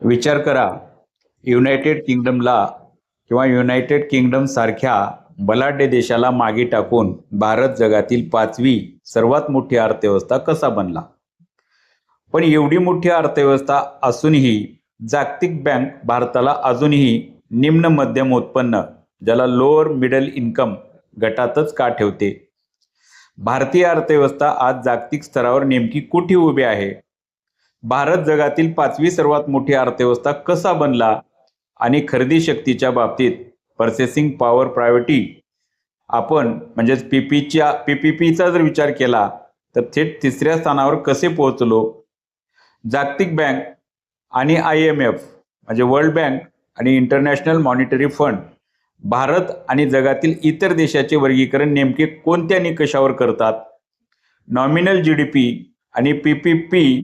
विचार करा, युनायटेड किंगडमला किंवा युनायटेड किंगडम सारख्या बलाढ्य देशाला मागे टाकून भारत जगातील 5वी सर्वात मोठी अर्थव्यवस्था कसा बनला. पण एवढी मोठी अर्थव्यवस्था असूनही जागतिक बँक भारताला अजूनही निम्न मध्यम उत्पन्न, ज्याला लोअर मिडल इन्कम गटातच का ठेवते. भारतीय अर्थव्यवस्था आज जागतिक स्तरावर नेमकी कुठे उभी आहे. भारत जगातील 5वी सर्वात मोठी अर्थव्यवस्था कसा बनला आणि खरेदी शक्तीच्या बाबतीत पर्चेसिंग पॉवर प्रायोरिटी आपण म्हणजेच पीपीपीचा जर विचार केला तर थेट 3ऱ्या स्थानावर कसे पोहोचलो. जागतिक बँक आणि IMF म्हणजे वर्ल्ड बँक आणि इंटरनॅशनल मॉनिटरी फंड भारत आणि जगातील इतर देशाचे वर्गीकरण नेमके कोणत्या निकषावर करतात. नॉमिनल GDP आणि PPP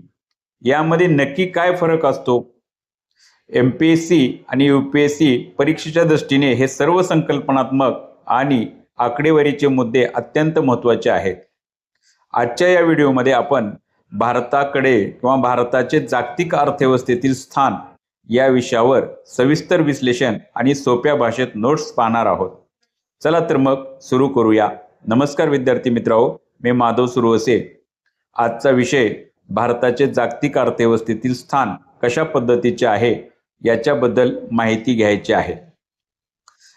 यामध्ये नक्की काय फरक असतो. MPSC आणि UPSC परीक्षेच्या दृष्टीने हे सर्व संकल्पनात्मक आणि आकडेवारीचे मुद्दे अत्यंत महत्त्वाचे आहेत. आजच्या या व्हिडिओमध्ये आपण भारताकडे किंवा भारताचे जागतिक अर्थव्यवस्थेतील स्थान या विषयावर सविस्तर विश्लेषण आणि सोप्या भाषेत नोट्स पाहणार आहोत. चला तर मग सुरू करूया. नमस्कार विद्यार्थी मित्रांनो, मी माधव सुरवसे. आजचा विषय भारताचे जागतिक अर्थव्यवस्थेतील स्थान कशा पद्धतीचे आहे याच्याबद्दल माहिती घ्यायची आहे.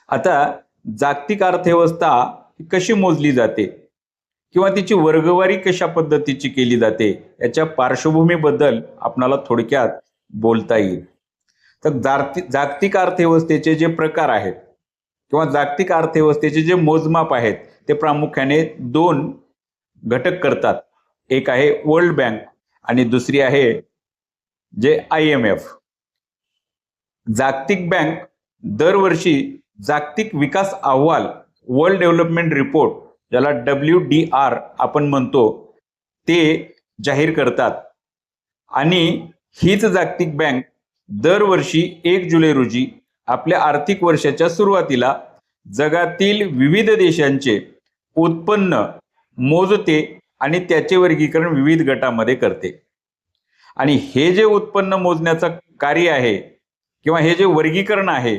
आता जागतिक अर्थव्यवस्था कशी मोजली जाते किंवा तिची वर्गवारी कशा पद्धतीची केली जाते याच्या पार्श्वभूमीबद्दल आपणाला थोडक्यात बोलता येईल. तर जागतिक अर्थव्यवस्थेचे जे प्रकार आहेत किंवा जागतिक अर्थव्यवस्थेचे जे मोजमाप आहेत ते प्रामुख्याने 2 घटक करतात. एक आहे वर्ल्ड बँक आणि दुसरी आहे जे IMF. जागतिक बँक दरवर्षी जागतिक विकास अहवाल वर्ल्ड डेव्हलपमेंट रिपोर्ट, ज्याला WDR आपण म्हणतो, ते जाहीर करतात आणि हीच जागतिक बँक दरवर्षी 1 जुलै रोजी आपल्या आर्थिक वर्षाच्या सुरुवातीला जगातील विविध देशांचे उत्पन्न मोजते आणि त्याचे वर्गीकरण विविध गटामध्ये करते. आणि हे जे उत्पन्न मोजण्याचं कार्य आहे किंवा हे जे वर्गीकरण आहे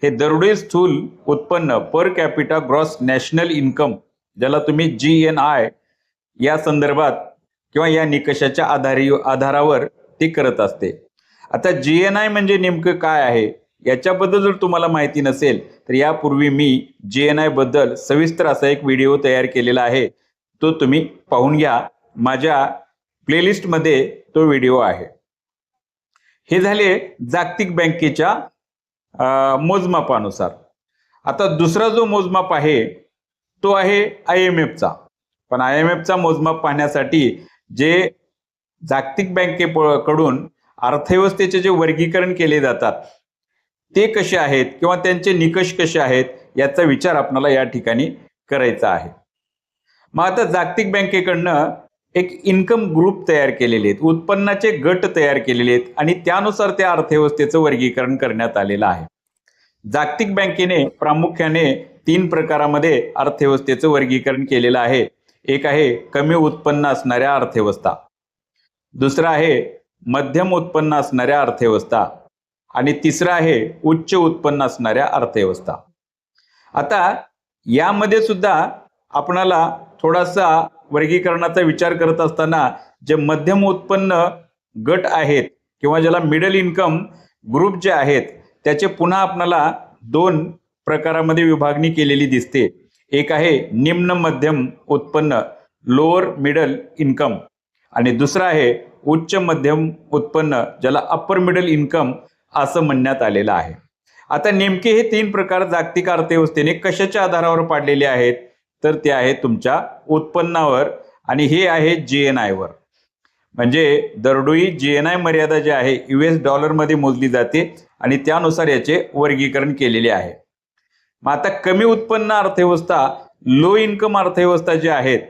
हे दरडोई स्थूल उत्पन्न per capita gross national income, ज्याला तुम्ही GNI या संदर्भात किंवा या निकषाच्या आधारावर ते करत असते. आता GNI म्हणजे नेमकं काय आहे याच्याबद्दल जर तुम्हाला माहिती नसेल तर यापूर्वी मी GNI बद्दल सविस्तर असा एक व्हिडिओ तयार केलेला आहे, तो तुम्ही पाहून घ्या. माझ्या प्लेलिस्टमध्ये तो व्हिडिओ आहे. हे झाले जागतिक बँकेच्या मोजमापानुसार. आता दुसरा जो मोजमाप आहे तो आहे IMFचा. पण IMFचा मोजमाप पाहण्यासाठी जे जागतिक बँकेकडून अर्थव्यवस्थेचे जे वर्गीकरण केले जातात ते कसे आहेत किंवा त्यांचे निकष कसे आहेत याचा विचार आपल्याला या ठिकाणी करायचा आहे. मग आता जागतिक बँकेकडनं एक इन्कम ग्रुप तयार केलेले आहेत, उत्पन्नाचे गट तयार केलेले आहेत आणि त्यानुसार त्या अर्थव्यवस्थेचं वर्गीकरण करण्यात आलेलं आहे. जागतिक बँकेने प्रामुख्याने 3 प्रकारामध्ये अर्थव्यवस्थेचं वर्गीकरण केलेलं आहे. एक आहे कमी उत्पन्न असणाऱ्या अर्थव्यवस्था, दुसरा आहे मध्यम उत्पन्न असणाऱ्या अर्थव्यवस्था आणि तिसरा आहे उच्च उत्पन्न असणाऱ्या अर्थव्यवस्था. आता यामध्ये सुद्धा आपणाला थोडासा वर्गीकरणाचा विचार करत असताना जे मध्यम उत्पन्न गट आहेत किंवा ज्याला मिडल इन्कम ग्रुप जे आहेत त्याचे पुन्हा आपणाला 2 प्रकारामध्ये विभागणी केलेली दिसते. एक आहे निम्न मध्यम उत्पन्न लोअर मिडल इन्कम आणि दुसरा आहे उच्च मध्यम उत्पन्न, ज्याला अप्पर मिडल इन्कम असं म्हणण्यात आलेलं आहे. आता नेमके हे 3 प्रकार जागतिक अर्थव्यवस्थेने कशाच्या आधारावर पाडलेले आहेत तर ते आहे तुमच्या उत्पन्नावर आणि हे आहे GNI वर. म्हणजे दरडोई GNI मर्यादा जी आहे US डॉलरमध्ये मोजली जाते आणि त्यानुसार याचे वर्गीकरण केलेले आहे. मग आता कमी उत्पन्न अर्थव्यवस्था लो इन्कम अर्थव्यवस्था जे आहेत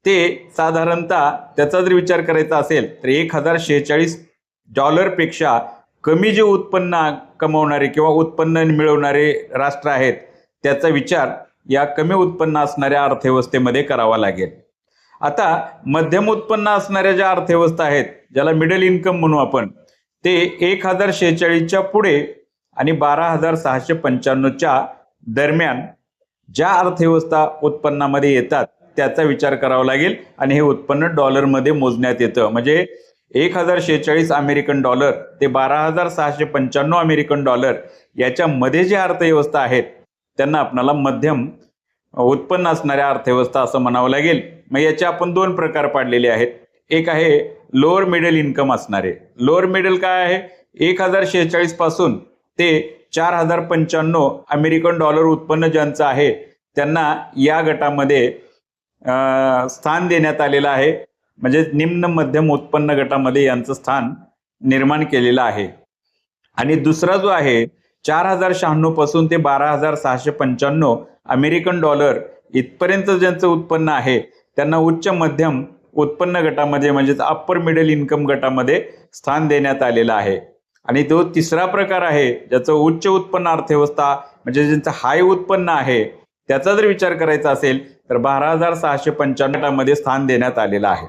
ते साधारणतः त्याचा जर विचार करायचा असेल तर $1046 पेक्षा कमी जे उत्पन्न कमवणारे किंवा उत्पन्न मिळवणारे राष्ट्र आहेत त्याचा विचार या कमी उत्पन्न असणाऱ्या अर्थव्यवस्थेमध्ये करावा लागेल. आता मध्यम उत्पन्न असणाऱ्या ज्या अर्थव्यवस्था आहेत, ज्याला मिडल इन्कम म्हणू आपण, ते 1046च्या पुढे आणि 12,695च्या दरम्यान ज्या अर्थव्यवस्था उत्पन्नामध्ये येतात त्याचा विचार करावा लागेल आणि हे उत्पन्न डॉलरमध्ये मोजण्यात येतं. म्हणजे 1046 अमेरिकन डॉलर ते 12,695 अमेरिकन डॉलर याच्यामध्ये जे अर्थव्यवस्था आहेत त्यांना आपल्याला मध्यम उत्पन्न असणाऱ्या अर्थव्यवस्था असं म्हणावं लागेल. मग याचे आपण दोन प्रकार पाडलेले आहेत. एक आहे लोअर मिडल इन्कम असणारे. लोअर मिडल काय आहे? 1046 पासून ते 4,095 अमेरिकन डॉलर उत्पन्न ज्यांचं आहे त्यांना या गटामध्ये स्थान देण्यात आलेलं आहे. म्हणजे निम्न मध्यम उत्पन्न गटामध्ये यांचं स्थान निर्माण केलेलं आहे. आणि दुसरा जो आहे 4,096 पासून ते 12,695 अमेरिकन डॉलर इथपर्यंत ज्यांचं उत्पन्न आहे त्यांना उच्च मध्यम उत्पन्न गटामध्ये म्हणजेच अप्पर मिडल इन्कम गटामध्ये स्थान देण्यात आलेलं आहे. आणि तो तिसरा प्रकार आहे ज्याचं उच्च उत्पन्न अर्थव्यवस्था म्हणजे ज्यांचं हाय उत्पन्न आहे त्याचा जर विचार करायचा असेल तर 12,695 गटामध्ये स्थान देण्यात आलेलं आहे.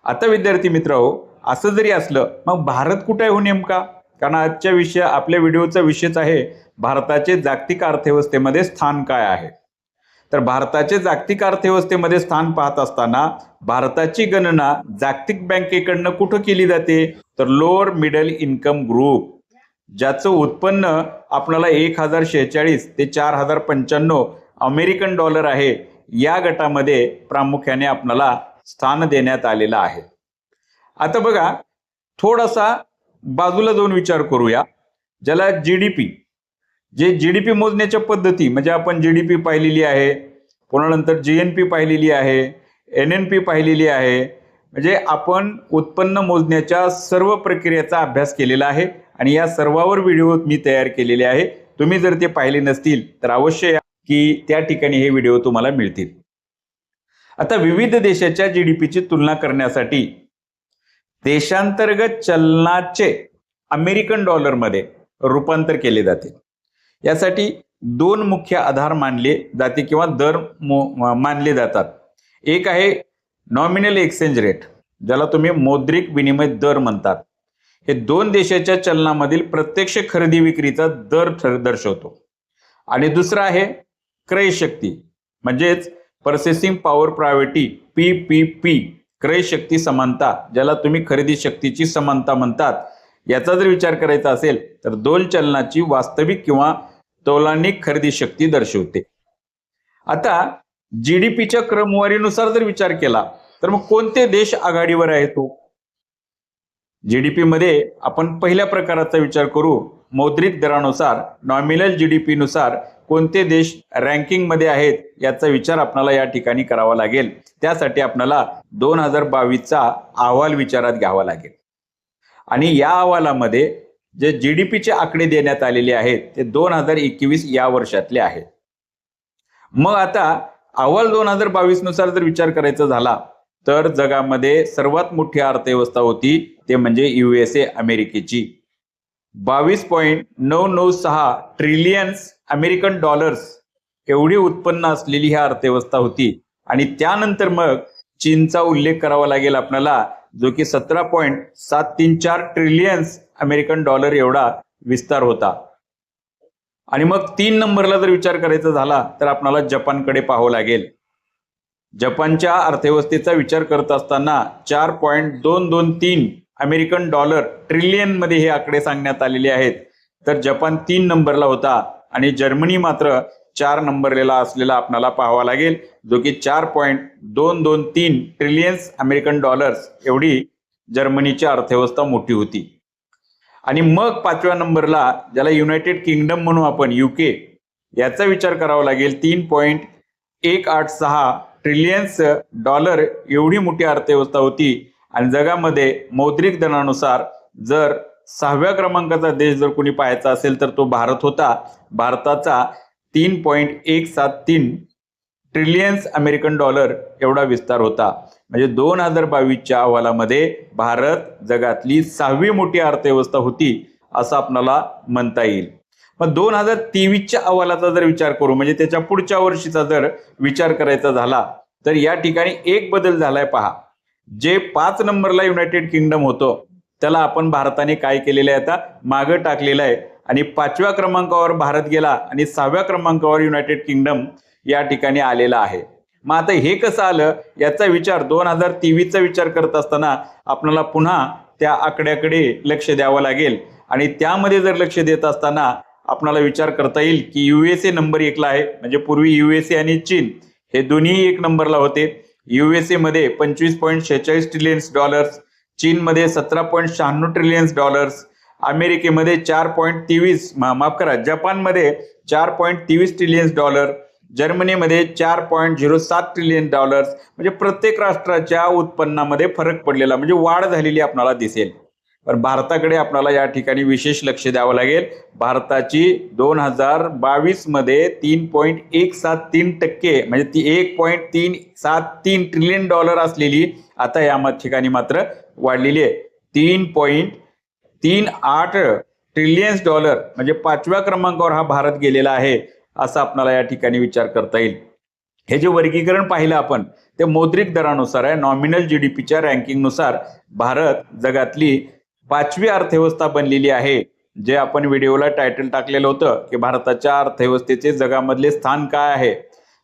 आता विद्यार्थी मित्रहो, असं जरी असलं मग भारत कुठे आहे हो नेमका? कारण आजच्या आपल्या व्हिडिओचा विषयच आहे भारताचे जागतिक अर्थव्यवस्थेमध्ये स्थान काय आहे. तर भारताचे जागतिक अर्थव्यवस्थेमध्ये स्थान पाहत असताना भारताची गणना जागतिक बँकेकडनं कुठं केली जाते? तर लोअर मिडल इन्कम ग्रुप ज्याचं उत्पन्न आपल्याला 1046 ते 4,095 अमेरिकन डॉलर आहे या गटामध्ये प्रामुख्याने आपल्याला स्थान देण्यात आलेलं आहे. आता बघा, थोडासा बाजूला जाऊन विचार करूया. ज्याला जीडीपी, जे जीडीपी मोजण्याच्या पद्धती म्हणजे आपण जीडीपी पाहिलेली आहे, पुन्हा नंतर जीएनपी पाहिलेली आहे, एनएनपी पाहिलेली आहे. म्हणजे आपण उत्पन्न मोजण्याच्या सर्व प्रक्रियेचा अभ्यास केलेला आहे आणि या सर्वावर व्हिडिओ मी तयार केलेले आहे. तुम्ही जर ते पाहिले नसतील तर अवश्य या की त्या ठिकाणी हे व्हिडिओ तुम्हाला मिळतील. आता विविध देशाच्या जीडीपीची तुलना करण्यासाठी देशांतर्गत चलनाचे अमेरिकन डॉलरमध्ये रूपांतर केले जाते. यासाठी दोन मुख्य आधार मानले जाते किंवा दर मानले जातात. एक आहे नॉमिनल एक्सचेंज रेट, ज्याला तुम्ही मौद्रिक विनिमय दर म्हणतात. हे दोन देशाच्या चलनामधील प्रत्यक्ष खरेदी विक्रीचा दर दर्शवतो. आणि दुसरा आहे क्रय शक्ती म्हणजेच पर्चेसिंग पॉवर प्रायोरिटी, PPP, क्रय शक्ती समानता, ज्याला तुम्ही खरेदी शक्तीची समानता म्हणतात. याचा जर विचार करायचा असेल तर दोन चलनाची वास्तविक किंवा तौलनिक खरेदी शक्ती दर्शवते. आता जीडीपीच्या क्रमवारीनुसार जर विचार केला तर मग कोणते देश आघाडीवर आहेत? तो जीडीपी मध्ये आपण पहिल्या प्रकाराचा विचार करू. मौद्रिक दरानुसार नॉमिनल जीडीपी नुसार कोणते देश रँकिंग मध्ये आहेत याचा विचार आपल्याला या ठिकाणी करावा लागेल. त्यासाठी आपल्याला 2022चा अहवाल विचारात घ्यावा लागेल. आणि या अहवालामध्ये जे जीडीपीचे आकडे देण्यात आलेले आहेत ते 2021 या वर्षातले आहेत. मग आता अहवाल 2022 नुसार जर विचार करायचा झाला तर जगामध्ये सर्वात मोठी अर्थव्यवस्था होती ते म्हणजे USA अमेरिकेची. 22.996 ट्रिलियन्स अमेरिकन डॉलर्स एवढी उत्पन्न असलेली ही अर्थव्यवस्था होती. आणि त्यानंतर मग चीनचा उल्लेख करावा लागेल आपल्याला, जो की 17.734 ट्रिलियन्स अमेरिकन डॉलर एवढा विस्तार होता. आणि मग 3 नंबरला जर विचार करायचा झाला तर आपल्याला जपानकडे पाहावं लागेल. जपानच्या अर्थव्यवस्थेचा विचार करत असताना 4.223 अमेरिकन डॉलर ट्रिलियन मध्ये हे आकडे सांगण्यात आलेले आहेत. तर जपान 3 नंबरला होता आणि जर्मनी मात्र 4 नंबरला असलेला आपल्याला पाहावा लागेल, जो की 4.223 ट्रिलियन्स अमेरिकन डॉलर्स एवढी जर्मनीची अर्थव्यवस्था मोठी होती. आणि मग 5व्या नंबरला ज्याला युनायटेड किंगडम म्हणू आपण, UK, याचा विचार करावा लागेल. 3.186 ट्रिलियन्स डॉलर एवढी मोठी अर्थव्यवस्था होती. आणि जगामध्ये मौद्रिक दरानुसार जर 6व्या क्रमांकाचा देश जर कोणी पाहायचा असेल तर तो भारत होता. भारताचा 3.173 ट्रिलियन्स अमेरिकन डॉलर एवढा विस्तार होता. म्हणजे 2022च्या अहवालामध्ये भारत जगातली 6वी मोठी अर्थव्यवस्था होती असं आपल्याला म्हणता येईल. मग 2023च्या अहवालाचा जर विचार करू म्हणजे त्याच्या पुढच्या वर्षीचा जर विचार करायचा झाला तर या ठिकाणी एक बदल झालाय पहा. जे 5 नंबरला युनायटेड किंगडम होतं त्याला आपण भारताने काय केलेलं आहे, आता मागं टाकलेलं आहे आणि 5व्या क्रमांकावर भारत गेला आणि 6व्या क्रमांकावर युनायटेड किंगडम या ठिकाणी आलेला आहे. मग आता हे कसं आलं याचा विचार 2023चा विचार करत असताना आपल्याला पुन्हा त्या आकड्याकडे लक्ष द्यावं लागेल आणि त्यामध्ये जर लक्ष देत असताना आपल्याला विचार करता येईल की USA नंबर 1ला आहे. म्हणजे पूर्वी USA आणि चीन हे दोन्ही 1 नंबरला होते. USA मध्ये $25.46 ट्रिलियन, चीनमध्ये $17.96 ट्रिलियन, अमेरिकेमध्ये 4.23 माफ करा जपानमध्ये $4.23 ट्रिलियन, जर्मनीमध्ये $4.07 ट्रिलियन. म्हणजे प्रत्येक राष्ट्राच्या उत्पन्नामध्ये फरक पडलेला म्हणजे वाढ झालेली आपल्याला दिसेल. पण भारताकडे आपल्याला या ठिकाणी विशेष लक्ष द्यावं लागेल. भारताची 2022 मध्ये 3.173% म्हणजे ती $1.373 ट्रिलियन असलेली आता या ठिकाणी मात्र वाढलेली आहे. $3.38 ट्रिलियन म्हणजे 5व्या क्रमांकावर हा भारत गेलेला आहे असं आपल्याला या ठिकाणी विचार करता येईल. हे जे वर्गीकरण पाहिलं आपण ते मौद्रिक दरानुसार आहे. नॉमिनल जीडीपीच्या रँकिंगनुसार भारत जगातली 5वी अर्थव्यवस्था बनलेली आहे. जे आपण व्हिडिओला टायटल टाकलेलं होतं की भारताच्या अर्थव्यवस्थेचे जगामधले स्थान काय आहे,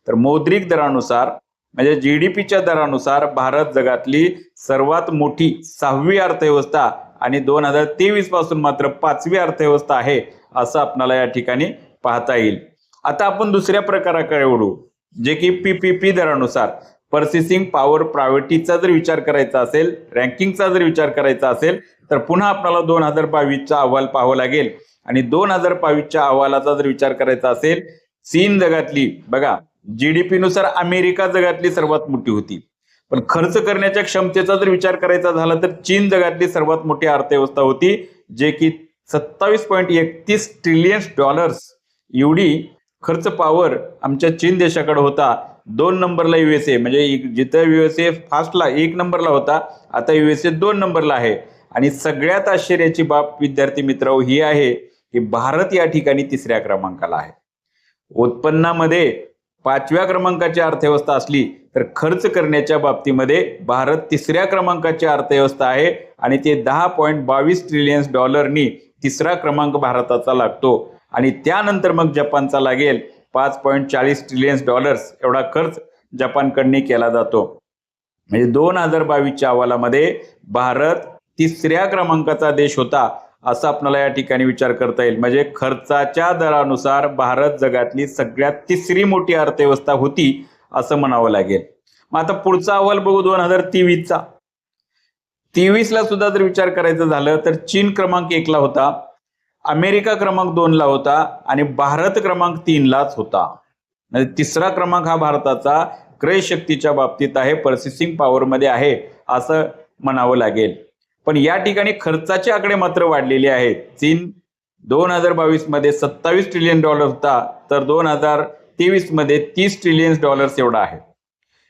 तर मौद्रिक दरानुसार म्हणजे जीडीपीच्या दरानुसार भारत जगातली सर्वात मोठी 6वी अर्थव्यवस्था आणि 2023 पासून मात्र 5वी अर्थव्यवस्था आहे असं आपल्याला या ठिकाणी पाहता येईल. आता आपण दुसऱ्या प्रकाराकडे वळू जे की पीपीपी दरानुसार पर्चेसिंग पॉवर प्रायोरिटीचा जर विचार करायचा असेल, रँकिंगचा जर विचार करायचा असेल तर पुन्हा आपल्याला 2022चा अहवाल पाहावा लागेल आणि 2022च्या अहवालाचा जर विचार करायचा असेल, चीन जगातली बघा जीडीपी नुसार अमेरिका जगातली सर्वात मोठी होती, पण खर्च करण्याच्या क्षमतेचा जर विचार करायचा झाला तर चीन जगातली सर्वात मोठी अर्थव्यवस्था होती जे की $27.31 ट्रिलियन एवढी खर्च पॉवर आमच्या चीन देशाकडे होता. 2 नंबरला USA म्हणजे जिथं USA फास्टला 1 नंबरला होता आता USA 2 नंबरला आहे. आणि सगळ्यात आश्चर्याची बाब विद्यार्थी मित्र ही आहे की भारत या ठिकाणी 3ऱ्या क्रमांकाला आहे. उत्पन्नामध्ये 5व्या क्रमांकाची अर्थव्यवस्था असली तर खर्च करण्याच्या बाबतीमध्ये भारत 3ऱ्या क्रमांकाची अर्थव्यवस्था आहे आणि ते $10.22 ट्रिलियन 3रा क्रमांक भारताचा लागतो आणि त्यानंतर मग जपानचा लागेल. $5.40 ट्रिलियन एवढा खर्च जपानकडने केला जातो. म्हणजे 2022च्या अहवालामध्ये भारत 3ऱ्या क्रमांकाचा देश होता असं आपल्याला या ठिकाणी विचार करता येईल. म्हणजे खर्चाच्या दरानुसार भारत जगातली सगळ्यात 3री मोठी अर्थव्यवस्था होती असं म्हणावं लागेल. मग आता पुढचा अहवाल बघू 2023चा. 23ला सुद्धा जर विचार करायचा झालं तर चीन क्रमांक 1ला होता, अमेरिका क्रमांक 2ला होता आणि भारत क्रमांक 3लाच होता. म्हणजे 3रा क्रमांक हा भारताचा क्रय शक्तीच्या बाबतीत आहे, पर्चेसिंग पॉवर मध्ये आहे असं म्हणावं लागेल. पण या ठिकाणी खर्चाचे आकडे मात्र वाढलेले आहेत. चीन 2022 मध्ये $27 ट्रिलियन होता तर 2023 मध्ये $30 ट्रिलियन एवढा आहे.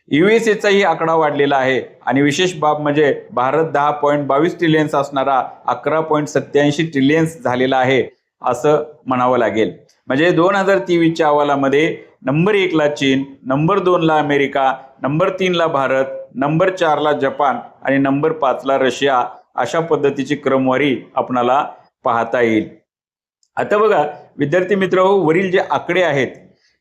USAचाही आकडा वाढलेला आहे आणि विशेष बाब म्हणजे भारत 10.22 ट्रिलियन असणारा 11.87 ट्रिलियन झालेला आहे असं म्हणावं लागेल. म्हणजे 2023च्या अहवालामध्ये नंबर 1ला चीन, नंबर 2ला अमेरिका, नंबर 3ला भारत, नंबर 4ला जपान आणि नंबर 5ला रशिया अशा पद्धतीची क्रमवारी आपणाला पाहता येईल. आता बघा विद्यार्थी मित्रांनो, वरील जे आकडे आहेत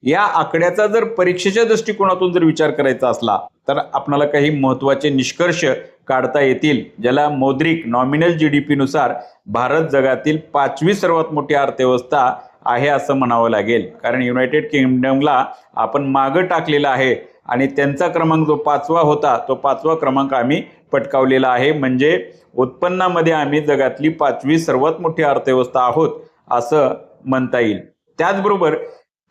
या आकड्याचा जर परीक्षेच्या दृष्टिकोनातून जर विचार करायचा असला तर आपल्याला काही महत्त्वाचे निष्कर्ष काढता येतील, ज्याला मौद्रिक नॉमिनल जीडीपी नुसार भारत जगातील 5वी सर्वात मोठी अर्थव्यवस्था आहे असं म्हणावं लागेल. कारण युनायटेड किंगडमला आपण मागं टाकलेला आहे आणि त्यांचा क्रमांक जो 5वा होता तो 5वा क्रमांक आम्ही पटकावलेला आहे. म्हणजे उत्पन्नामध्ये आम्ही जगातली 5वी सर्वात मोठी अर्थव्यवस्था आहोत असं म्हणता येईल. त्याचबरोबर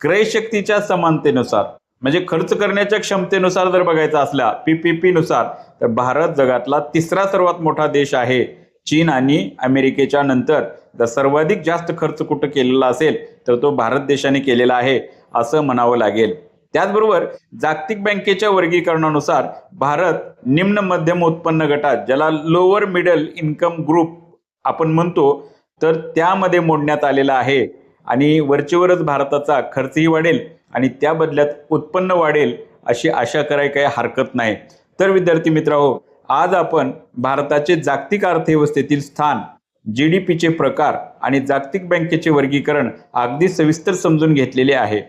क्रयशक्तीच्या समानतेनुसार म्हणजे खर्च करण्याच्या क्षमतेनुसार जर बघायचं असला पीपीपी नुसार तर भारत जगातला 3रा सर्वात मोठा देश आहे. चीन आणि अमेरिकेच्या नंतर जर सर्वाधिक जास्त खर्च कुठं केलेला असेल तर तो भारत देशाने केलेला आहे असं म्हणावं लागेल. त्याचबरोबर जागतिक बँकेच्या वर्गीकरणानुसार भारत निम्न मध्यम उत्पन्न गटात, ज्याला लोअर मिडल इन्कम ग्रुप आपण म्हणतो, तर त्यामध्ये मोडण्यात आलेला आहे आणि वरचेवरच भारताचा खर्चही वाढेल आणि त्या बदल्यात उत्पन्न वाढेल अशी आशा करायला काही हरकत नाही. तर विद्यार्थी मित्रांनो, आज आपण भारताचे जागतिक अर्थव्यवस्थेतील स्थान, GDPचे प्रकार आणि जागतिक बँकेचे वर्गीकरण अगदी सविस्तर समजून घेतलेले आहे.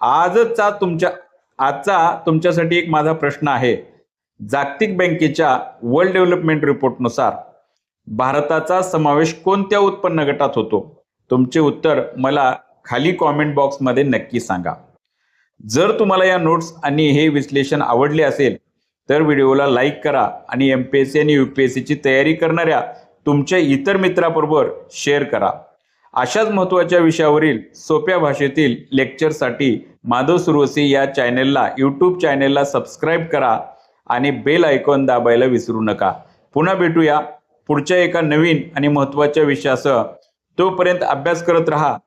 आजचा तुमच्यासाठी एक माझा प्रश्न आहे. जागतिक बँकेच्या वर्ल्ड डेव्हलपमेंट रिपोर्टनुसार भारताचा समावेश कोणत्या उत्पन्न गटात होतो? तुमचे उत्तर मला खाली कॉमेंट बॉक्समध्ये नक्की सांगा. जर तुम्हाला या नोट्स आणि हे विश्लेषण आवडले असेल तर व्हिडिओला लाईक करा आणि MPSC आणि UPSCची तयारी करणाऱ्या तुमच्या इतर मित्राबरोबर शेअर करा. अशाच महत्त्वाच्या विषयावरील सोप्या भाषेतील लेक्चरसाठी माधव सुरवसे या चॅनेलला YouTube चॅनेलला सबस्क्राईब करा आणि बेल आयकॉन दाबायला विसरू नका. पुन्हा भेटूया पुढच्या एका नवीन आणि महत्त्वाच्या विषयासह. तोपर्यंत अभ्यास करत राहा.